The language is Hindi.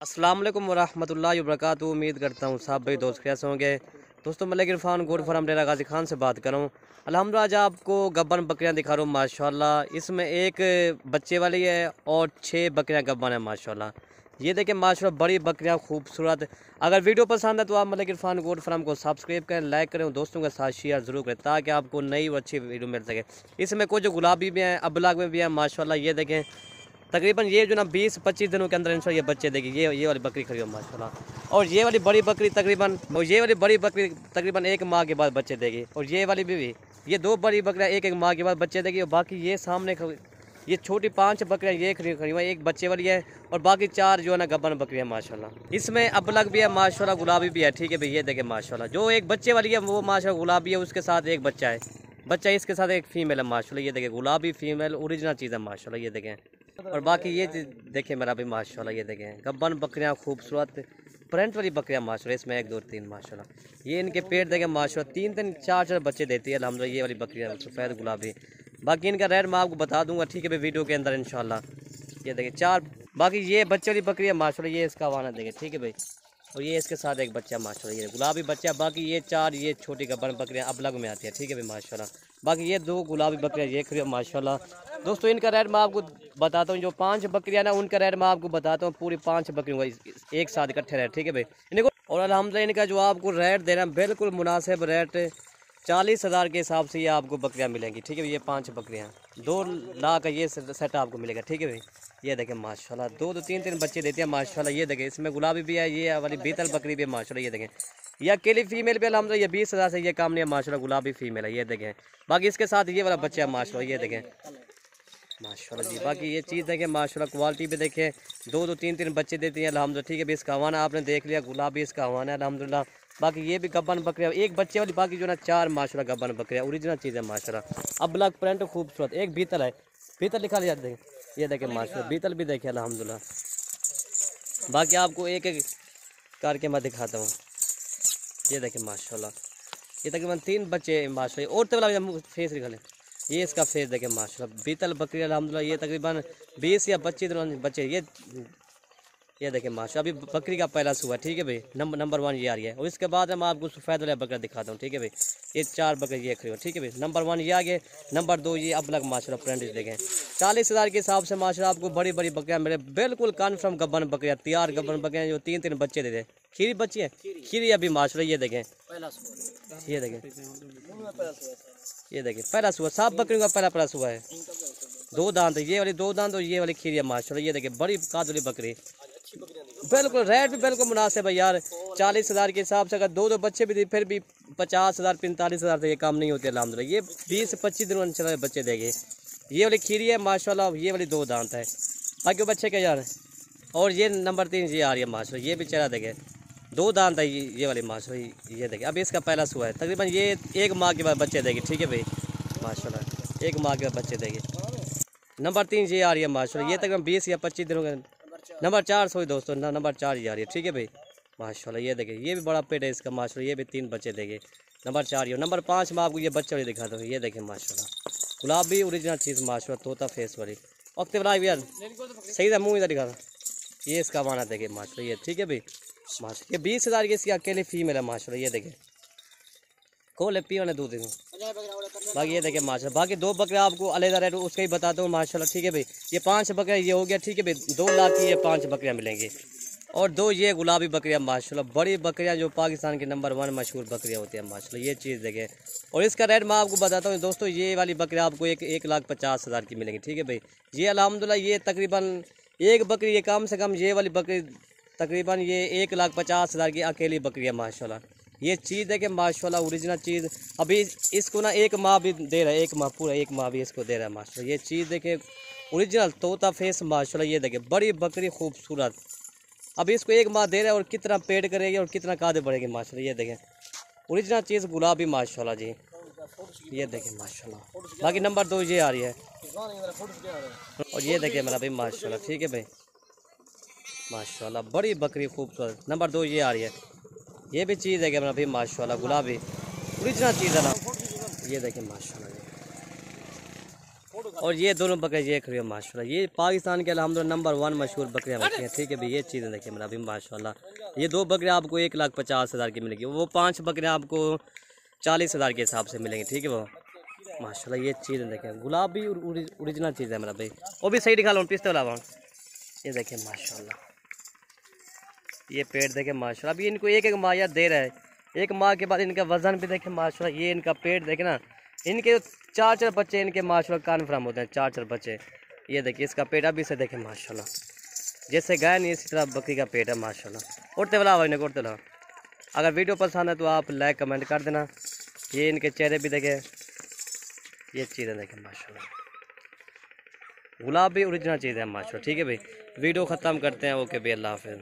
अस्सलाम वालेकुम वरहमतुल्लाहि वबरकातुहू। उम्मीद करता हूँ सब भाई दोस्त कैसे होंगे। दोस्तों मैं इरफान गोड फार्म डेरा गाजी खान से बात कर रहा हूँ। अल्हम्दुलिल्लाह आज आपको गब्बन बकरियाँ दिखा रहा हूँ माशाल्लाह। इसमें एक बच्चे वाली है और 6 बकरियाँ गब्बन है माशाल्लाह। ये देखें माशाल्लाह बड़ी बकरियाँ खूबसूरत। अगर वीडियो पसंद है तो आप इरफान गोड फार्म को सब्सक्राइब करें, लाइक करें और दोस्तों के साथ शेयर ज़रूर करें ताकि आपको नई व अच्छी वीडियो मिल सके। इसमें कुछ गुलाबी भी हैं, अबलाग में भी हैं माशाल्लाह। ये देखें तकरीबन ये जो ना 20-25 दिनों के अंदर इंशाल्लाह ये बच्चे देगी। ये वाली बकरी खड़ी हो माशाल्लाह। और ये वाली बड़ी बकरी तकरीबन 1 माह के बाद बच्चे देगी। और ये वाली भी ये 2 बड़ी बकरियाँ 1 माह के बाद बच्चे देगी। और बाकी ये सामने ये छोटी 5 बकरियाँ ये खड़ी हुई, एक बच्चे वाली है और बाकी 4 जो है ना गब्बन बकरी है माशाल्लाह। इसमें अबलग भी है माशाल्लाह, गुलाबी भी है। ठीक है भाई, ये देखें माशाल्लाह। जो एक बच्चे वाली है वो माशाल्लाह गुलाबी है, उसके साथ एक बच्चा है, बच्चा इसके साथ एक फीमेल है माशाल्लाह। ये देखें गुलाबी फीमेल ओरिजिनल चीज़ है माशाल्लाह। ये देखें और बाकी ये देखें मेरा भी माशाल्लाह। ये देखें गब्बन बकरियाँ खूबसूरत प्रिंट वाली बकरियाँ माशाल्लाह। इसमें 1 2 3 माशाल्लाह। ये इनके पेट देखें माशाल्लाह 3 4 बच्चे देती है अल्हम्दुलिल्लाह ये वाली बकरियाँ सफ़ेद गुलाबी। बाकी इनका रेट मैं आपको बता दूंगा ठीक है भाई वीडियो के अंदर इंशाल्लाह। ये देखें 4 बाकी ये बच्चे वाली बकरियाँ माशाल्लाह। ये इसका वाना देखें ठीक है भाई। और ये इसके साथ एक बच्चा माशाल्लाह, ये गुलाबी बच्चा। बाकी ये 4 ये छोटी गब्बन बकरियाँ अबलग में आती है ठीक है भाई माशाल्लाह। बाकी ये 2 गुलाबी बकरियाँ ये खड़ी माशाल्लाह। दोस्तों इनका रेट मैं आपको बताता हूँ। जो 5 बकरियाँ ना उनका रेट मैं आपको बताता हूँ। पूरी 5 बकरियों का एक साथ इकट्ठे रेट ठीक है भाई इनको। और अल्हम्दुलिल्लाह इनका जो आपको रेट दे रहा है बिल्कुल मुनासिब रेट 40,000 के हिसाब से ये आपको बकरियाँ मिलेंगी ठीक है भाई। ये 5 बकरियाँ 2 लाख का ये सेट आपको मिलेगा ठीक है भाई। ये देखें माशाल्लाह 2 3 बच्चे देते हैं माशाल्लाह। ये देखें इसमें गुलाबी भी है, ये वाली बीतल बकरी भी है माशाल्लाह। ये देखें ये अकेली फीमेल भी अल्हम्दुलिल्लाह ये 20,000 से ये काम नहीं है माशाल्लाह, गुलाबी फीमेल है। ये देखें बाकी इसके साथ ये वाला बच्चा है माशाल्लाह। ये देखें माशाल्लाह जी। बाकी ये चीज़ देखें माशाल्लाह, क्वालिटी भी देखें 2 3 बच्चे देती हैं अल्हम्दुलिल्लाह ठीक है भाई। इसका हवाना आपने देख लिया, गुलाबी इसका हवाना है अल्हम्दुलिल्लाह। बाकी ये भी गब्बन बकरियाँ 1 बच्चे वाली, बाकी जो ना 4 माशाल्लाह गब्बन बकरियाँ ओरिजिनल चीज़ है माशाल्लाह। अब ब्लैक प्रिंट खूबसूरत। एक बीतल है, बीतल लिखा लिया देखें। ये देखें माशाल्लाह बीतल भी देखें अल्हम्दुलिल्लाह। बाकी आपको एक एक करके मैं दिखाता हूँ। ये देखें माशाल्लाह ये तकरीबन 3 बच्चे माशाल्लाह। और तो वाला फेस दिखा लें, ये इसका फेस देखें माशाल्लाह। बीतल बकरी अल्हम्दुलिल्लाह ये तकरीबन 20 या 25 बच्चे ये देखें माशाल्लाह। अभी बकरी का पहला सुबह ठीक है भाई। नंबर 1 ये आ रही है। और इसके बाद मैं आपको सफ़ेद वाला बकरा दिखाता हूँ ठीक है भाई। ये 4 बकरे ये खड़ी हो ठीक है भाई। नंबर 1 ये आ गए। नंबर 2 ये अबलग माशाल्लाह प्रिंट देखें 40,000 के हिसाब से माशाल्लाह आपको बड़ी बड़ी बकरियाँ मिले बिल्कुल कन्फर्म गब्बन बकरियाँ, तैयार गब्बन बकरियाँ जो 3 बच्चे देते। खीरी बच्ची है, खीरी अभी माशाल्लाह। ये देखें ये देखें ये देखें पहला सुबह सब बकरियों का पहला सुबह है। 2 दांत ये वाली 2 दांत और ये वाली खीरी है माशाल्लाह। ये देखें बड़ी कादुली बकरी बिल्कुल रेट भी बिल्कुल मुनासिब है यार। 40,000 के हिसाब से अगर 2 बच्चे भी दी फिर भी 50,000 45,000 से ये काम नहीं होते अल्हम्दुलिल्लाह। ये 20-25 दिनों में बच्चे देंगे। ये वाली खीरी है माशाल्लाह, ये वाली 2 दांत है। बाकी बच्चे क्या यार। और ये नंबर 3 ये आ रही है माशाल्लाह। ये भी चेहरा देखे 2 दांत है ये वाली माशाल्लाह। ये देखे अब इसका पहला सुबह है तकरीबन ये 1 माह के बाद बच्चे देगी ठीक है भाई माशाल्लाह। 1 माह के बाद बच्चे देगी। नंबर 3 ये आ रही है माशाल्लाह। ये तकरीबन 20 या 25 दिनों का नंबर 4 सॉरी दोस्तों नंबर 4 ये आ रही है ठीक है भाई माशाल्लाह। ये देखें ये भी बड़ा पेट है इसका माशाल्लाह। ये भी 3 बच्चे देंगे। नंबर 4 ये। नंबर 5 मैं आपको ये बच्चे वाली दिखाता हूँ। ये देखें माशाल्लाह गुलाबी ओरिजिनल चीज़ माशाल्लाह, तोता फेस वाली। वक्त बना यार सही था मुँह इधर दिखाता। ये इसका माना देखे माशाल्लाह। ये ठीक है भाई माशाल्लाह। ये 20,000 की इसकी अकेली फीमेल है माशाल्लाह। ये देखें खोले पी वाले दूध देंगे। बाकी ये देखें माशाल्लाह। बाकी 2 बकरे आपको अलग रेट उसका ही बताता हूँ माशाल्लाह ठीक है भाई। ये 5 बकरे ये हो गया ठीक है भाई। 2 लाख की ये 5 बकरियाँ मिलेंगी। और 2 ये गुलाबी बकरियाँ माशाल्लाह, बड़ी बकरियाँ जो पाकिस्तान की नंबर 1 मशहूर बकरियाँ होती हैं माशाल्लाह। ये चीज़ देखें। और इसका रेट मैं आपको बताता हूँ दोस्तों। ये वाली बकरियाँ आपको 1,50,000 की मिलेंगी ठीक है भाई। ये अल्हम्दुलिल्लाह ये तकरीबन एक बकरी ये कम से कम ये वाली बकरी तकरीबन ये 1,50,000 की अकेली बकरी है माशाल्लाह। ये चीज़ है कि माशाल्लाह ओरिजिनल चीज़। अभी इसको ना 1 माह भी दे रहा है, 1 माह पूरा 1 माह भी इसको दे रहा है माशाल्लाह। ये चीज़ देखे ओरिजिनल तोता फेस माशाल्लाह। ये देखे बड़ी बकरी खूबसूरत। अभी इसको 1 माह दे रहा है और कितना पेड़ करेगी और कितना कादे बढ़ेगी माशाल्लाह। ये देखें ओरिजिनल चीज़ गुलाबी माशाल्लाह जी। ये देखें माशाल्लाह। बाकी नंबर 2 ये आ रही है। और ये देखें मेरा भाई माशाल्लाह ठीक है भाई माशाल्लाह बड़ी बकरी खूबसूरत। नंबर 2 ये आ रही है। ये भी चीज़ है कि मेरा भाई माशाल्लाह गुलाबी ओरिजिनल चीज़ है ना। ये देखें माशाल्लाह और ये दोनों बकरियाँ ये खड़ी है माशाल्लाह। ये पाकिस्तान के अल्हम्दुलिल्लाह नंबर 1 मशहूर बकरियाँ होती हैं, ठीक है भाई। ये चीज़ें देखिए मेरा अभी माशाल्लाह। ये 2 बकरियाँ आपको 1,50,000 की मिलेगी, वो 5 बकरियाँ आपको 40,000 के हिसाब से मिलेंगी, ठीक है वो माशाल्लाह। ये चीज़ें देखें, गुलाब भी ओरिजिनल चीज़ है मेरा भाई। वो भी सही दिखा लो पिस्ते वाला, ये देखें माशाल्लाह। ये पेड़ देखें माशाल्लाह। अभी इनको एक माह या दे रहा है, एक माह के बाद इनका वजन भी देखें माशाल्लाह। ये इनका पेट देखें ना, इनके 4 बच्चे इनके माशाल्लाह कन्फर्म होते हैं, 4 बच्चे। ये देखिए इसका पेट अभी से देखें माशाल्लाह, जैसे गाय नहीं इसी तरह बकरी का पेट है माशाल्लाह। उड़ते वाला भाई ने उड़ते वाला। अगर वीडियो पसंद है तो आप लाइक कमेंट कर देना। ये इनके चेहरे भी देखें, ये चीज़ें देखें माशाल्लाह। गुलाब भी ओरिजिनल चीज़ है माशाल्लाह, ठीक है भाई। वीडियो ख़त्म करते हैं, ओके भाई, अल्लाह हाफ़िज़।